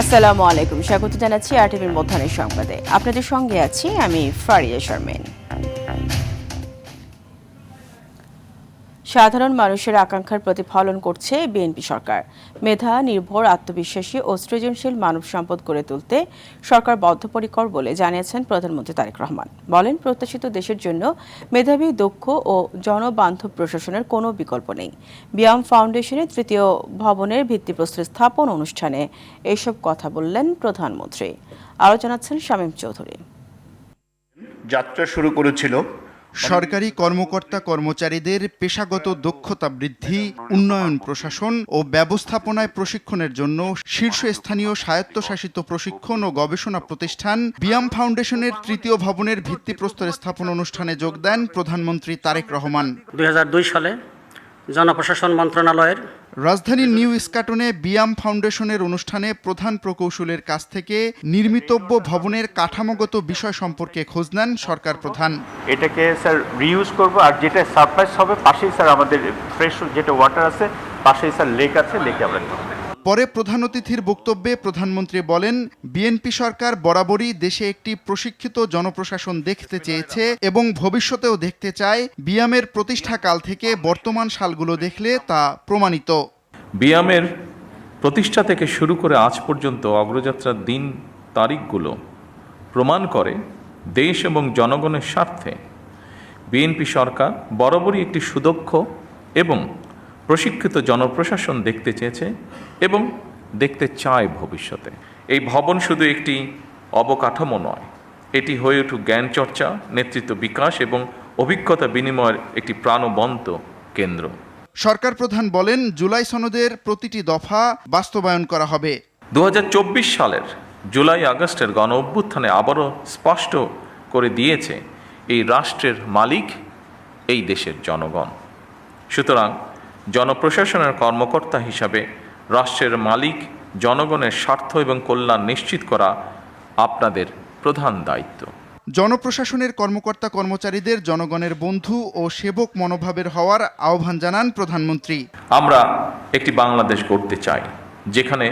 আসসালামু আলাইকুম, স্বাগত জানাচ্ছি আরটিভির মধ্যাহ্নের সংবাদে। আপনাদের সঙ্গে আছি আমি ফারিয়া শারমিন। সাধারণ মানুষের আকাঙ্ক্ষার প্রতিফলন করছে বিএনপি সরকার। মেধা নির্ভর, আত্মবিশ্বাসী ও সৃজনশীল মানব সম্পদ গড়ে তুলতে সরকার বদ্ধপরিকর বলে জানিয়েছেন প্রধানমন্ত্রী তারেক রহমান। বলেন, প্রত্যাশিত দেশের জন্য মেধাবী, দক্ষ ও জনবান্ধব প্রশাসনের কোনো বিকল্প নেই। বিয়াম ফাউন্ডেশনের ৩য় ভবনের ভিত্তিপ্রস্তর স্থাপন অনুষ্ঠানে এসব কথা বললেন প্রধানমন্ত্রী। আরও জানাচ্ছেন শামীম চৌধুরী। যাত্রা শুরু করেছিল সরকারি কর্মকর্তা কর্মচারীদের পেশাগত দক্ষতা বৃদ্ধি, উন্নয়ন, প্রশাসন ও ব্যবস্থাপনায় প্রশিক্ষণের জন্য শীর্ষস্থানীয় স্বায়ত্তশাসিত প্রশিক্ষণ ও গবেষণা প্রতিষ্ঠান বিয়াম ফাউন্ডেশনের ৩য় ভবনের ভিত্তিপ্রস্তর স্থাপন অনুষ্ঠানে যোগ দেন প্রধানমন্ত্রী তারেক রহমান। ২০০২ সালে জনপ্রশাসন মন্ত্রণালয়ের রাজধানীর নিউ ইস্কাটনে বিয়াম ফাউন্ডেশনের অনুষ্ঠানে প্রধান প্রকৌশলীর কাছ থেকে নির্মিতব্য ভবনের কাঠামোগত বিষয় সম্পর্কে খোঁজ নেন সরকার প্রধান। এটাকে স্যার রিইউজ করব, আর যেটা সারপ্রাইজ হবে পাশেই স্যার আমাদের ফ্রেশ যেটা ওয়াটার আছে, পাশেই স্যার লেক আছে, লেকে আমরা পরে প্রধান অতিথির বক্তব্যে প্রধানমন্ত্রী বলেন, বিএনপি সরকার বরাবরই দেশে একটি প্রশিক্ষিত জনপ্রশাসন দেখতে চেয়েছে এবং ভবিষ্যতেও দেখতে চায়। বিয়ামের প্রতিষ্ঠাকাল থেকে বর্তমান সালগুলো দেখলে তা প্রমাণিত। বিয়ামের প্রতিষ্ঠা থেকে শুরু করে আজ পর্যন্ত অগ্রযাত্রার দিন তারিখগুলো প্রমাণ করে দেশ এবং জনগণের স্বার্থে বিএনপি সরকার বরাবরই একটি সুদক্ষ এবং প্রশিক্ষিত জনপ্রশাসন দেখতে চেয়েছে এবং দেখতে চায় ভবিষ্যতে। এই ভবন শুধু একটি অবকাঠামো নয়, এটি হয়ে উঠুক জ্ঞান চর্চা, নেতৃত্ব বিকাশ এবং অভিজ্ঞতা বিনিময়ের একটি প্রাণবন্ত কেন্দ্র। সরকার প্রধান বলেন, জুলাই সনদের প্রতিটি দফা বাস্তবায়ন করা হবে। ২০২৪ সালের জুলাই আগস্টের গণ অভ্যুত্থানে আবারও স্পষ্ট করে দিয়েছে এই রাষ্ট্রের মালিক এই দেশের জনগণ। সুতরাং জনপ্রশাসনের কর্মকর্তা হিসাবে রাষ্ট্রের মালিক জনগণের স্বার্থ এবং কল্যাণ নিশ্চিত করা আপনাদের প্রধান দায়িত্ব। জনপ্রশাসনের কর্মকর্তা কর্মচারীদের জনগণের বন্ধু ও সেবক মনোভাবের হওয়ার আহ্বান জানান প্রধানমন্ত্রী। আমরা একটি বাংলাদেশ গড়তে চাই যেখানে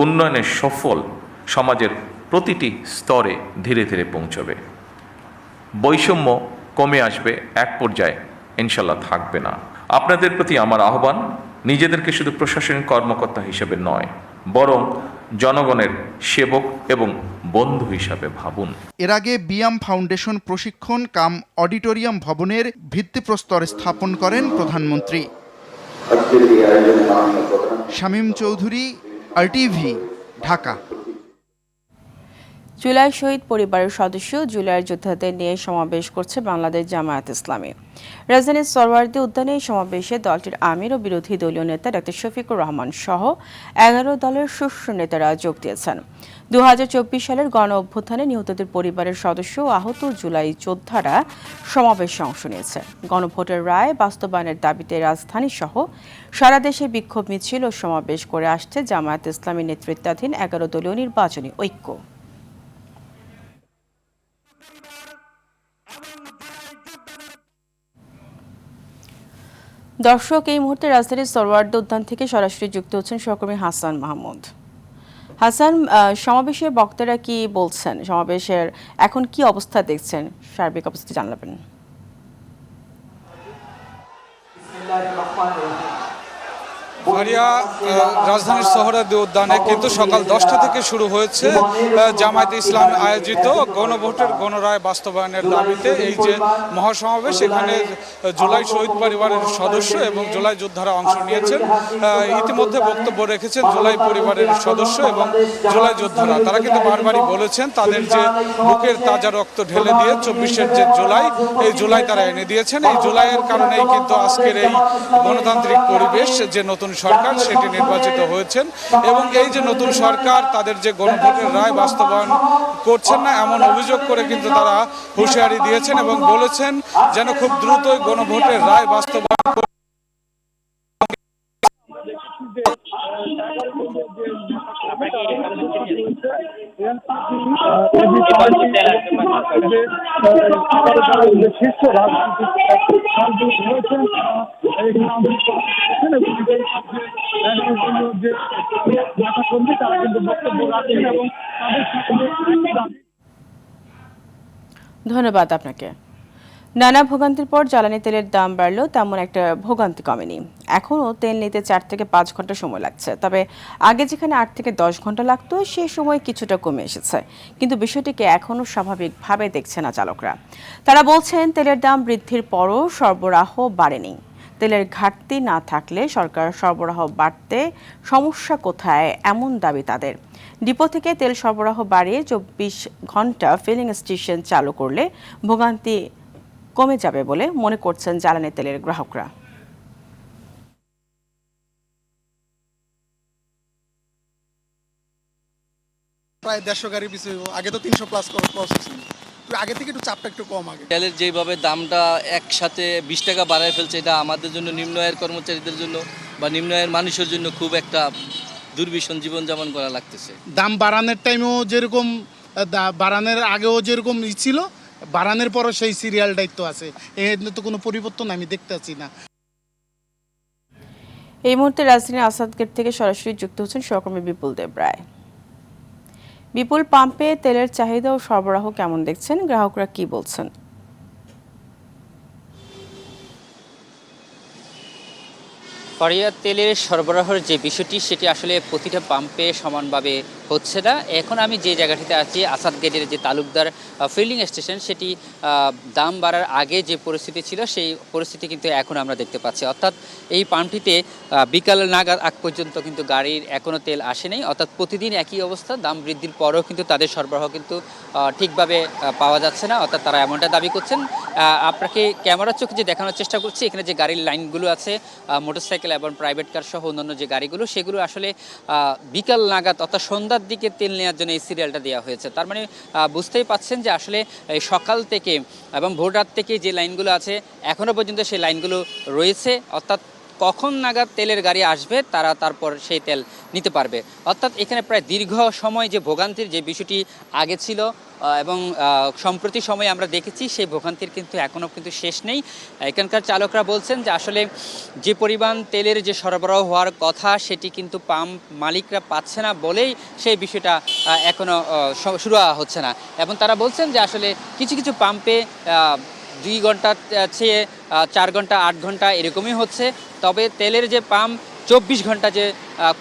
উন্নয়নের সফল সমাজের প্রতিটি স্তরে ধীরে ধীরে পৌঁছবে। বৈষম্য কমে আসবে, এক পর্যায়ে ইনশাল্লাহ থাকবে না। আপনাদের প্রতি আমার আহ্বান, নিজেদেরকে শুধু প্রশাসনিক কর্মকর্তা হিসেবে নয়, বরং জনগণের সেবক এবং বন্ধু হিসাবে ভাবুন। এর আগে বিয়াম ফাউন্ডেশন প্রশিক্ষণ কাম অডিটোরিয়াম ভবনের ভিত্তিপ্রস্তর স্থাপন করেন প্রধানমন্ত্রী। শামীম চৌধুরী, আরটিভি, ঢাকা। জুলাই শহীদ পরিবারের সদস্য জুলাইয়ের যোদ্ধাদের নিয়ে সমাবেশ করছে বাংলাদেশ জামায়াত ইসলামী। রাজধানীর সরওয়ার্দী উদ্যানে এই সমাবেশে দলটির আমির ও বিরোধী দলীয় নেতা ডক্টর শফিকুর রহমান সহ ১১ দলের শীর্ষ নেতারা যোগ দিয়েছেন। ২০২৪ সালের গণ অভ্যুত্থানে নিহতদের পরিবারের সদস্য ও আহত জুলাই যোদ্ধারা সমাবেশে অংশ নিয়েছে। গণভোটের রায় বাস্তবায়নের দাবিতে রাজধানী সহ সারা দেশে বিক্ষোভ মিছিল ও সমাবেশ করে আসছে জামায়াত ইসলামী নেতৃত্বাধীন ১১ দলীয় নির্বাচনী ঐক্য। দর্শক, এই মুহূর্তে রাজধানীর সরওয়ার্দী উদ্যান থেকে সরাসরি যুক্ত হচ্ছেন সহকর্মী হাসান মাহমুদ। হাসান, সমাবেশে বক্তারা কি বলছেন, সমাবেশের এখন কি অবস্থা দেখছেন, সার্বিক অবস্থা জানাবেন। রাজধানীর সোহরাওয়ার্দী উদ্যানে কিন্তু সকাল 10টা থেকে শুরু হয়েছে জামায়াতে ইসলাম আয়োজিত গণভোটের গণরায় বাস্তবায়নের দাবিতে এই যে মহাসমাবেশ। এখানে জুলাই শহীদ পরিবারের সদস্য এবং জুলাই যোদ্ধারা অংশ নিয়েছেন। ইতিমধ্যে বক্তব্য রেখেছেন জুলাই পরিবারের সদস্য এবং জুলাই যোদ্ধারা। তারা কিন্তু বারবারই বলেছেন তাদের যে বুকের তাজা রক্ত ঢেলে দিয়ে 24-এর যে জুলাই, এই জুলাই তারা এনে দিয়েছেন। এই জুলাইয়ের কারণেই কিন্তু আজকের এই গণতান্ত্রিক পরিবেশ, যে নতুন সরকার সেটি নির্বাচিত হয়েছেন। এবং এই যে নতুন সরকার তাদের যে গণভোটের রায় বাস্তবায়ন করছেন না, এমন অভিযোগ করে কিন্তু তারা হুঁশিয়ারি দিয়েছেন এবং বলেছেন যেন খুব দ্রুতই গণভোটের রায় বাস্তবায়ন শীর্ষ রাজনৈতিক রয়েছেন তারা কিন্তু বক্তব্য রাখছেন এবং ধন্যবাদ আপনাকে। নানা ভোগান্তির পর জ্বালানি তেলের দাম বাড়লেও তেমন একটা ভোগান্তি কমেনি। এখনও তেল নিতে 4 থেকে 5 ঘন্টা সময় লাগছে। তবে আগে যেখানে 8 থেকে 10 ঘন্টা লাগতো সেই সময় কিছুটা কমে এসেছে। কিন্তু বিষয়টিকে এখনও স্বাভাবিকভাবে দেখছে না চালকরা। তারা বলছেন তেলের দাম বৃদ্ধির পরও সরবরাহ বাড়েনি। তেলের ঘাটতি না থাকলে সরকার সরবরাহ বাড়তে সমস্যা কোথায় এমন দাবি তাদের। ডিপো থেকে তেল সরবরাহ বাড়িয়ে 24 ঘন্টা ফিলিং স্টেশন চালু করলে ভোগান্তি কমে যাবে বলে মনে করছেন জ্বালানি তেলের গ্রাহকরা। প্রায় 150 গাড়ি পিছু, আগে তো 300 প্লাস ক্রস ছিল, তো আগে থেকে একটু চাপটা একটু কম। আগে তেলের যেভাবে দামটা একসাথে 20 টাকা বাড়ায় ফেলছে, এটা আমাদের জন্য, নিম্ন আয়ের কর্মচারীদের জন্য বা নিম্ন আয়ের মানুষের জন্য খুব একটা দুর্বিষণ জীবনযাপন করা লাগতেছে। দাম বাড়ানোর টাইমেও যেরকম, বাড়ানোর আগেও যেরকম ছিল, বাড়ানোর পরও সেই সিরিয়াল দায়িত্ব আছে। এর তো কোনো পরিবর্তন আমি দেখতে পাচ্ছি না। এই মুহূর্তে রাজধানীর আসাদগেট থেকে সরাসরি যুক্ত হচ্ছেন সহকর্মী বিপুল দেব রায়। বিপুল, পাম্পে তেলের চাহিদা ও সরবরাহ কেমন দেখছেন, গ্রাহকরা কি বলছেন? ফারিয়া, তেলের সরবরাহের যে বিষয়টি সেটি আসলে প্রতিটা পাম্পে সমানভাবে হচ্ছে না। এখন আমি যে জায়গাটিতে আছি, আসাদ গেটের যে তালুকদার ফিলিং স্টেশন, সেটি দাম বাড়ার আগে যে পরিস্থিতি ছিল সেই পরিস্থিতি কিন্তু এখন আমরা দেখতে পাচ্ছি। অর্থাৎ এই পাম্পটিতে বিকাল নাগাদ আগ পর্যন্ত কিন্তু গাড়ির এখনও তেল আসেনি। অর্থাৎ প্রতিদিন একই অবস্থা, দাম বৃদ্ধির পরেও কিন্তু তাদের সরবরাহ কিন্তু ঠিকভাবে পাওয়া যাচ্ছে না। অর্থাৎ তারা এমনটা দাবি করছেন। আপনাকে ক্যামেরার চোখে যে দেখানোর চেষ্টা করছি, এখানে যে গাড়ির লাইনগুলো আছে, মোটরসাইকেল এবং প্রাইভেট কার সহ অন্যান্য যে গাড়িগুলো, সেগুলো আসলে বিকাল নাগাদ অর্থাৎ সন্ধ্যার দিকে তেল নেওয়ার জন্য এই সিরিয়ালটা দেওয়া হয়েছে। তার মানে বুঝতেই পাচ্ছেন যে আসলে সকাল থেকে এবং ভোর রাত থেকে যে লাইনগুলো আছে এখনও পর্যন্ত সেই লাইনগুলো রয়েছে। অর্থাৎ কখন নাগাদ তেলের গাড়ি আসবে তারা তারপর সেই তেল নিতে পারবে। অর্থাৎ এখানে প্রায় দীর্ঘ সময় যে ভোগান্তির যে বিষয়টি আগে ছিল এবং সম্প্রতি সময়ে আমরা দেখেছি, সেই ভোগান্তির কিন্তু এখনও কিন্তু শেষ নেই। এখানকার চালকরা বলছেন যে আসলে যে পরিমাণ তেলের যে সরবরাহ হওয়ার কথা সেটি কিন্তু পাম্প মালিকরা পাচ্ছে না বলেই সেই বিষয়টা এখনও শুরু হচ্ছে না। এবং তারা বলছেন যে আসলে কিছু কিছু পাম্পে 2 ঘন্টা চেয়ে 4 ঘন্টা 8 ঘন্টা এরকমই হচ্ছে। তবে তেলের যে পাম্প 24 ঘন্টা যে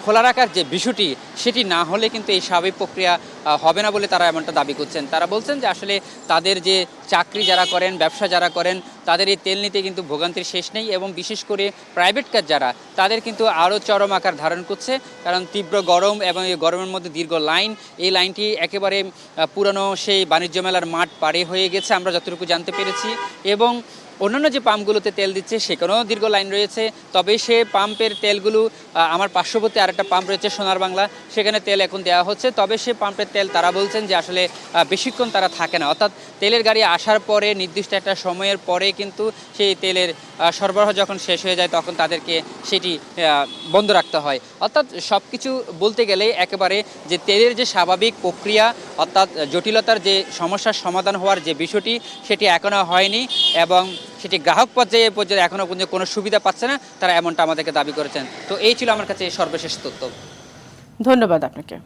খোলা রাখার যে বিষয়টি, সেটি না হলে কিন্তু এই স্বাভাবিক প্রক্রিয়া হবে না বলে তারা এমনটা দাবি করছেন। তারা বলছেন যে আসলে তাদের যে চাকরি যারা করেন, ব্যবসা যারা করেন, তাদের এই তেল নিতে কিন্তু ভোগান্তির শেষ নেই। এবং বিশেষ করে প্রাইভেট কার যারা, তাদের কিন্তু আরও চরম আকার ধারণ করছে। কারণ তীব্র গরম এবং এই গরমের মধ্যে দীর্ঘ লাইন, এই লাইনটি একেবারে পুরানো সেই বাণিজ্য মেলার মাঠ পাড়ে হয়ে গেছে আমরা যতটুকু জানতে পেরেছি। এবং অন্যান্য যে পাম্পগুলোতে তেল দিচ্ছে সেখানেও দীর্ঘ লাইন রয়েছে। তবে সে পাম্পের তেলগুলো, আমার পার্শ্ববর্তী আরেকটা পাম্প রয়েছে সোনার বাংলা, সেখানে তেল এখন দেওয়া হচ্ছে। তবে সে পাম্পের তেল তারা বলছেন যে আসলে বেশিক্ষণ তারা থাকে না। অর্থাৎ তেলের গাড়ি আসার পরে নির্দিষ্ট একটা সময়ের পরে কিন্তু সেই তেলের সরবরাহ যখন শেষ হয়ে যায় তখন তাদেরকে সেটি বন্ধ রাখতে হয়। অর্থাৎ সব কিছু বলতে গেলে একেবারে যে তেলের যে স্বাভাবিক প্রক্রিয়া, অর্থাৎ জটিলতার যে সমস্যার সমাধান হওয়ার যে বিষয়টি, সেটি এখনও হয়নি এবং সেটি গ্রাহক পর্যায়ে এখনও পর্যন্ত কোনো সুবিধা পাচ্ছে না, তারা এমনটা আমাদেরকে দাবি করেছেন। তো এই ছিল আমার কাছে সর্বশেষ তথ্য। ধন্যবাদ আপনাকে।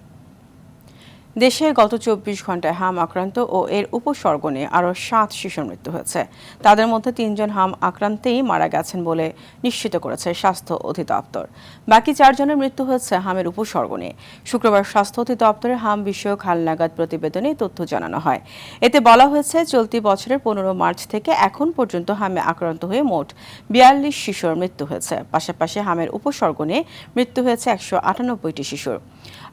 দেশে গত 24 ঘন্টায় হাম আক্রান্ত ও এর উপসর্গ নিয়ে আরও 7 শিশুর মৃত্যু হয়েছে। তাদের মধ্যে 3 জন হাম আক্রান্তেই মারা গেছেন বলে নিশ্চিত করেছে স্বাস্থ্য অধিদপ্তর। বাকি 4 জনের মৃত্যু হয়েছে হামের উপসর্গ নিয়ে। শুক্রবার স্বাস্থ্য অধিদপ্তরের হাম বিষয়ক হালনাগাদ প্রতিবেদনে তথ্য জানানো হয়। এতে বলা হয়েছে, চলতি বছরের 15 মার্চ থেকে এখন পর্যন্ত হামে আক্রান্ত হয়ে মোট 42 শিশুর মৃত্যু হয়েছে। পাশাপাশি হামের উপসর্গ নিয়ে মৃত্যু হয়েছে 198টি শিশুর।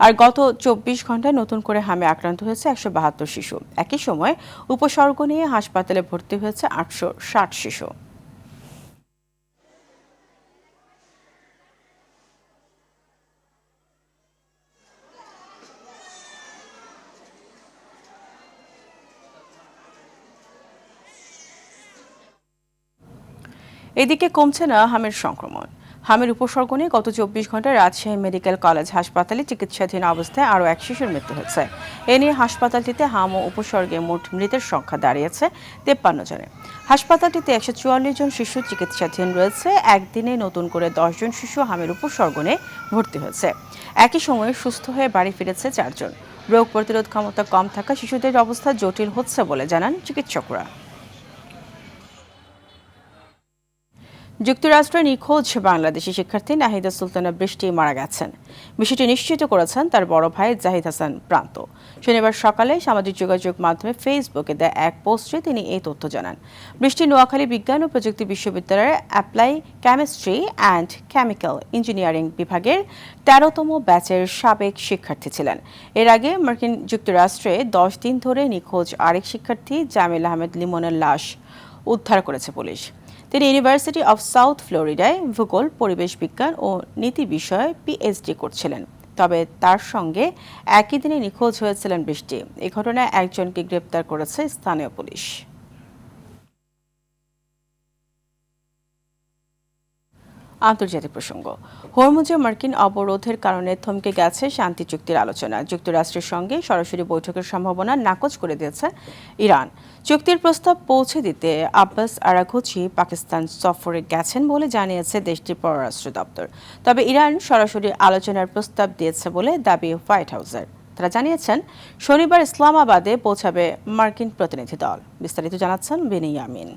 আর গত 24 ঘন্টায় নতুন করে হামে আক্রান্ত হয়েছে 172 শিশু। একই সময় উপসর্গ নিয়ে হাসপাতালে ভর্তি হয়েছে 860 শিশু। এদিকে কমছে না হামের সংক্রমণ। হামের উপসর্গ নিয়ে গত 24 ঘন্টায় রাজশাহী মেডিকেল কলেজ হাসপাতালে চিকিৎসাধীন অবস্থায় আরও এক শিশুর মৃত্যু হয়েছে। এ নিয়ে হাসপাতালটিতে হাম ও উপসর্গে মোট মৃতের সংখ্যা দাঁড়িয়েছে 53 জনে। হাসপাতালটিতে 144 জন শিশু চিকিৎসাধীন রয়েছে। একদিনে নতুন করে 10 জন শিশু হামের উপসর্গ নিয়ে ভর্তি হয়েছে। একই সময়ে সুস্থ হয়ে বাড়ি ফিরেছে 4 জন। রোগ প্রতিরোধ ক্ষমতা কম থাকা শিশুদের অবস্থা জটিল হচ্ছে বলে জানান চিকিৎসকরা। যুক্তরাষ্ট্রে নিখোঁজ বাংলাদেশি শিক্ষার্থী নাহিদা সুলতানা বৃষ্টি মারা গেছেন। বিষয়টি নিশ্চিত করেছেন তার বড় ভাই জাহিদ হাসান প্রান্ত। শনিবার সকালে সামাজিক যোগাযোগ মাধ্যমে ফেসবুকে দেয়া এক পোস্টে তিনি এই তথ্য জানান। বৃষ্টি নোয়াখালী বিজ্ঞান ও প্রযুক্তি বিশ্ববিদ্যালয়ের apply chemistry and chemical engineering বিভাগের 13তম ব্যাচের সাবেক শিক্ষার্থী ছিলেন। এর আগে মার্কিন যুক্তরাষ্ট্রে 10 দিন ধরে নিখোঁজ আরেক শিক্ষার্থী জামিল আহমেদ লিমনের লাশ উদ্ধার করেছে পুলিশ। তিনি ইউনিভার্সিটি অব সাউথ ফ্লোরিডায় ভূগোল, পরিবেশ বিজ্ঞান ও নীতি বিষয়ে পিএইচডি করছিলেন। তবে তার সঙ্গে একই দিনে নিখোঁজ হয়েছিলেন বৃষ্টি। এই ঘটনায় একজনকে গ্রেপ্তার করেছে স্থানীয় পুলিশ। আন্তর্জাতিক প্রসঙ্গ। হরমুজে মার্কিন অবরোধের কারণে থমকে গেছে শান্তি চুক্তির আলোচনা। যুক্তরাষ্ট্রের সঙ্গে সরাসরি বৈঠকের সম্ভাবনা নাকচ করে দিয়েছে ইরান। চুক্তির প্রস্তাব পৌঁছে দিতে আব্বাস আরাঘচি পাকিস্তান সফরে গেছেন বলে জানিয়েছে দেশটির পররাষ্ট্র দপ্তর। তবে ইরান সরাসরি আলোচনার প্রস্তাব দিয়েছে বলে দাবি হোয়াইট হাউসের। তারা জানিয়েছেন শনিবার ইসলামাবাদে পৌঁছাবে মার্কিন প্রতিনিধি দল। বিস্তারিত জানাচ্ছেন বিনিয়ামিন।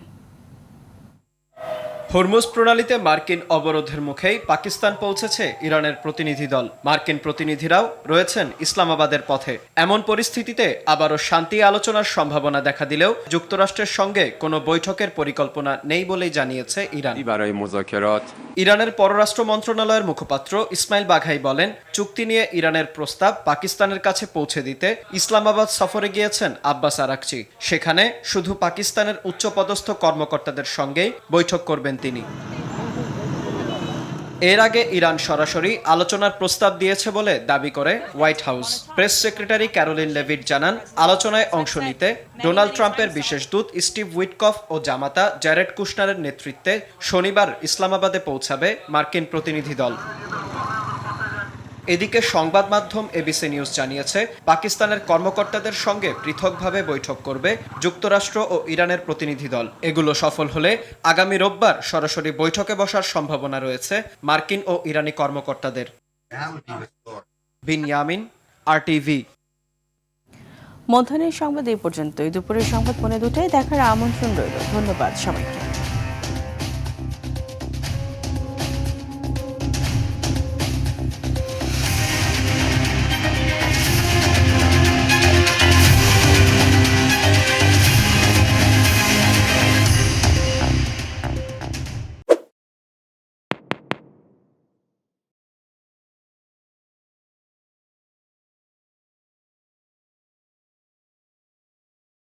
হরমুজ প্রণালীতে মার্কিন অবরোধের মুখেই পাকিস্তান পৌঁছেছে ইরানের প্রতিনিধি দল। মার্কিন প্রতিনিধিরাও রয়েছেন ইসলামাবাদের পথে। এমন পরিস্থিতিতে আবারও শান্তি আলোচনার সম্ভাবনা দেখা দিলেও যুক্তরাষ্ট্রের সঙ্গে কোনো বৈঠকের পরিকল্পনা নেই বলেই জানিয়েছে ইরান। ইরানের পররাষ্ট্র মন্ত্রণালয়ের মুখপাত্র ইসমাইল বাঘাই বলেন, চুক্তি নিয়ে ইরানের প্রস্তাব পাকিস্তানের কাছে পৌঁছে দিতে ইসলামাবাদ সফরে গিয়েছেন আব্বাস আরাঘচি। সেখানে শুধু পাকিস্তানের উচ্চপদস্থ কর্মকর্তাদের সঙ্গেই বৈঠক করবেন তিনি। এর আগে ইরান সরাসরি আলোচনার প্রস্তাব দিয়েছে বলে দাবি করে white house. Press secretary Karoline Leavitt জানান, আলোচনায় অংশ নিতে ডোনাল্ড ট্রাম্পের বিশেষ দূত স্টিভ উইটকফ ও জামাতা জ্যারেড কুশনারের নেতৃত্বে শনিবার ইসলামাবাদে পৌঁছাবে মার্কিন প্রতিনিধি দল। এদিকে সংবাদ মাধ্যম এবিসি নিউজ জানিয়েছে, পাকিস্তানের কর্মকর্তাদের সঙ্গে পৃথকভাবে বৈঠক করবে যুক্তরাষ্ট্র ও ইরানের প্রতিনিধি দল। এগুলো সফল হলে আগামী রোববার সরাসরি বৈঠকে বসার সম্ভাবনা রয়েছে মার্কিন ও ইরানি কর্মকর্তাদের। বিনিয়ামিন, RTV। মধ্যাহ্নের সংবাদ এই পর্যন্তই। দুপুরের সংবাদ 2:30টায় দেখার আমন্ত্রণ রইল। ধন্যবাদ সবাইকে।